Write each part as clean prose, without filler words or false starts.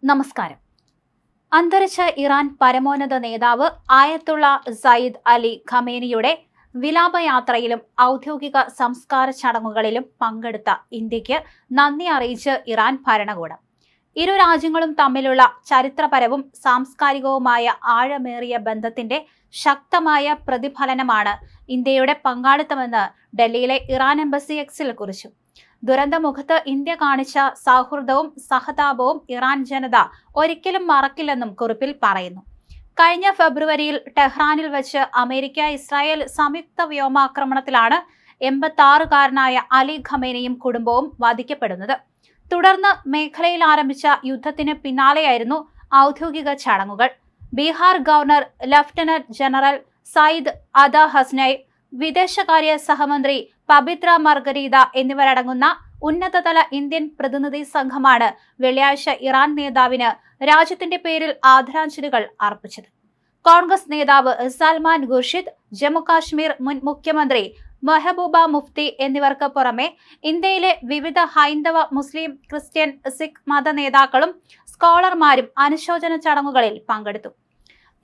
നമസ്കാരം. അന്തരിച്ച ഇറാൻ പരമോന്നത നേതാവ് ആയത്തുള്ള സയ്യിദ് അലി ഖമേനിയുടെ വിലാപയാത്രയിലും ഔദ്യോഗിക സംസ്കാര ചടങ്ങുകളിലും പങ്കെടുത്ത ഇന്ത്യക്ക് നന്ദി അറിയിച്ച് ഇറാൻ ഭരണകൂടം. ഇരു രാജ്യങ്ങളും തമ്മിലുള്ള ചരിത്രപരവും സാംസ്കാരികവുമായ ആഴമേറിയ ബന്ധത്തിന്റെ ശക്തമായ പ്രതിഫലനമാണ് ഇന്ത്യയുടെ പങ്കാളിത്തമെന്ന് ഡൽഹിയിലെ ഇറാൻ എംബസി എക്സിൽ കുറിച്ചു. ദുരന്തമുഖത്ത് ഇന്ത്യ കാണിച്ച സൗഹൃദവും സഹതാപവും ഇറാൻ ജനത ഒരിക്കലും മറക്കില്ലെന്നും കുറിപ്പിൽ പറയുന്നു. കഴിഞ്ഞ ഫെബ്രുവരിയിൽ ടെഹ്റാനിൽ വെച്ച് അമേരിക്ക-ഇസ്രായേൽ സംയുക്ത വ്യോമാക്രമണത്തിലാണ് 86-കാരനായ അലി ഖമേനിയും കുടുംബവും വധിക്കപ്പെടുന്നത്. തുടർന്ന് മേഖലയിൽ ആരംഭിച്ച യുദ്ധത്തിന് പിന്നാലെയായിരുന്നു ഔദ്യോഗിക ചടങ്ങുകൾ. Bihar governor lieutenant general Syed Ata Hasnain, വിദേശകാര്യ സഹമന്ത്രി പബിത്ര മർഗരീത എന്നിവരടങ്ങുന്ന ഉന്നതതല ഇന്ത്യൻ പ്രതിനിധി സംഘമാണ് വെള്ളിയാഴ്ച ഇറാൻ നേതാവിന് രാജ്യത്തിന്റെ പേരിൽ ആദരാഞ്ജലികൾ അർപ്പിച്ചത്. കോൺഗ്രസ് നേതാവ് സൽമാൻ ഖുർഷിദ്, ജമ്മുകാശ്മീർ മുൻ മുഖ്യമന്ത്രി മെഹബൂബ മുഫ്തി എന്നിവർക്ക് പുറമെ ഇന്ത്യയിലെ വിവിധ ഹൈന്ദവ, മുസ്ലിം, ക്രിസ്ത്യൻ, സിഖ് മത നേതാക്കളും സ്കോളർമാരും അനുശോചന ചടങ്ങുകളിൽ പങ്കെടുത്തു.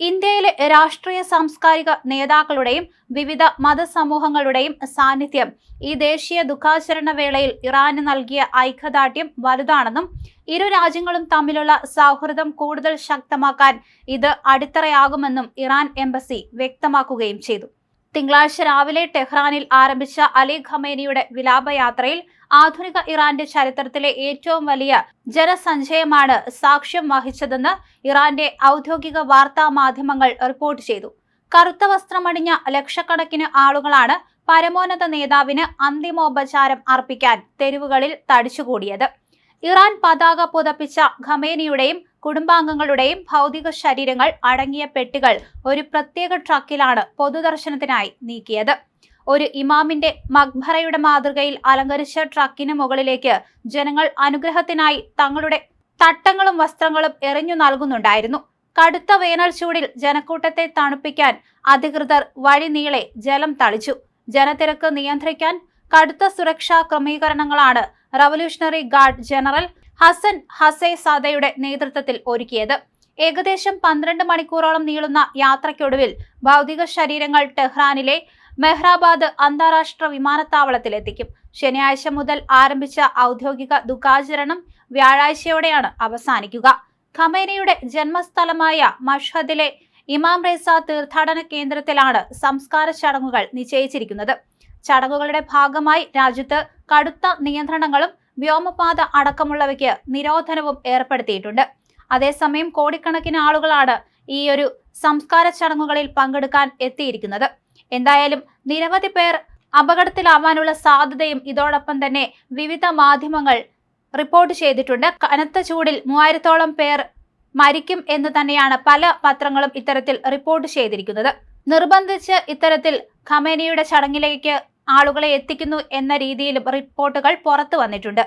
ഇന്ത്യയിലെ രാഷ്ട്രീയ സാംസ്കാരിക നേതാക്കളുടെയും വിവിധ മതസമൂഹങ്ങളുടെയും സാന്നിധ്യം ഈ ദേശീയ ദുഃഖാചരണ വേളയിൽ ഇറാന് നൽകിയ ഐക്യദാർഢ്യം വലുതാണെന്നും ഇരു രാജ്യങ്ങളും തമ്മിലുള്ള സൗഹൃദം കൂടുതൽ ശക്തമാക്കാൻ ഇത് അടിത്തറയാകുമെന്നും ഇറാൻ എംബസി വ്യക്തമാക്കുകയും ചെയ്തു. തിങ്കളാഴ്ച രാവിലെ ടെഹ്റാനിൽ ആരംഭിച്ച അലി ഖമേനിയുടെ വിലാപയാത്രയിൽ ആധുനിക ഇറാന്റെ ചരിത്രത്തിലെ ഏറ്റവും വലിയ ജനസഞ്ചയമാണ് സാക്ഷ്യം വഹിച്ചതെന്ന് ഇറാന്റെ ഔദ്യോഗിക വാർത്താ മാധ്യമങ്ങൾ റിപ്പോർട്ട് ചെയ്തു. കറുത്ത വസ്ത്രമണിഞ്ഞ ലക്ഷക്കണക്കിന് ആളുകളാണ് പരമോന്നത നേതാവിന് അന്തിമോപചാരം അർപ്പിക്കാൻ തെരുവുകളിൽ തടിച്ചുകൂടിയത്. ഇറാൻ പതാക പുതപ്പിച്ച ഖമേനിയുടെയും കുടുംബാംഗങ്ങളുടെയും ഭൗതിക ശരീരങ്ങൾ അടങ്ങിയ പെട്ടികൾ ഒരു പ്രത്യേക ട്രക്കിലാണ് പൊതുദർശനത്തിനായി നീക്കിയത്. ഒരു ഇമാമിന്റെ മഖ്ബറയുടെ മാതൃകയിൽ അലങ്കരിച്ച ട്രക്കിന് മുകളിലേക്ക് ജനങ്ങൾ അനുഗ്രഹത്തിനായി തങ്ങളുടെ തട്ടങ്ങളും വസ്ത്രങ്ങളും എറിഞ്ഞു നൽകുന്നുണ്ടായിരുന്നു. കടുത്ത വേനൽ ചൂടിൽ ജനക്കൂട്ടത്തെ തണുപ്പിക്കാൻ അധികൃതർ വഴിനീളെ ജലം തളിച്ചു. ജനത്തിരക്ക് നിയന്ത്രിക്കാൻ കടുത്ത സുരക്ഷാ ക്രമീകരണങ്ങളാണ് റവല്യൂഷണറി ഗാർഡ് ജനറൽ ഹസൻ ഹസൈസാദയുടെ നേതൃത്വത്തിൽ ഒരുക്കിയത്. ഏകദേശം 12 മണിക്കൂറോളം നീളുന്ന യാത്രയ്ക്കൊടുവിൽ ഭൗതിക ശരീരങ്ങൾ ടെഹ്റാനിലെ മെഹ്റാബാദ് അന്താരാഷ്ട്ര വിമാനത്താവളത്തിലെത്തിക്കും. ശനിയാഴ്ച മുതൽ ആരംഭിച്ച ഔദ്യോഗിക ദുഃഖാചരണം വ്യാഴാഴ്ചയോടെയാണ് അവസാനിക്കുക. ഖമേനിയുടെ ജന്മസ്ഥലമായ മഷ്ഹദിലെ ഇമാം റേസ തീർത്ഥാടന കേന്ദ്രത്തിലാണ് സംസ്കാര ചടങ്ങുകൾ നിശ്ചയിച്ചിരിക്കുന്നത്. ചടങ്ങുകളുടെ ഭാഗമായി രാജ്യത്ത് കടുത്ത നിയന്ത്രണങ്ങളും വ്യോമപാത അടക്കമുള്ളവയ്ക്ക് നിരോധനവും ഏർപ്പെടുത്തിയിട്ടുണ്ട്. അതേസമയം കോടിക്കണക്കിന് ആളുകളാണ് ഈയൊരു സംസ്കാര ചടങ്ങുകളിൽ പങ്കെടുക്കാൻ എത്തിയിരിക്കുന്നത്. എന്തായാലും നിരവധി പേർ അപകടത്തിലാവാനുള്ള സാധ്യതയും ഇതോടൊപ്പം തന്നെ വിവിധ മാധ്യമങ്ങൾ റിപ്പോർട്ട് ചെയ്തിട്ടുണ്ട്. കനത്ത ചൂടിൽ 3000-ഓളം പേർ മരിക്കും എന്ന് തന്നെയാണ് പല പത്രങ്ങളും ഇത്തരത്തിൽ റിപ്പോർട്ട് ചെയ്തിരിക്കുന്നത്. നിർബന്ധിച്ച് ഇത്തരത്തിൽ ഖമേനിയുടെ ചടങ്ങിലേക്ക് ആളുകളെ എത്തിക്കുന്നു എന്ന രീതിയിലും റിപ്പോർട്ടുകൾ പുറത്തു വന്നിട്ടുണ്ട്.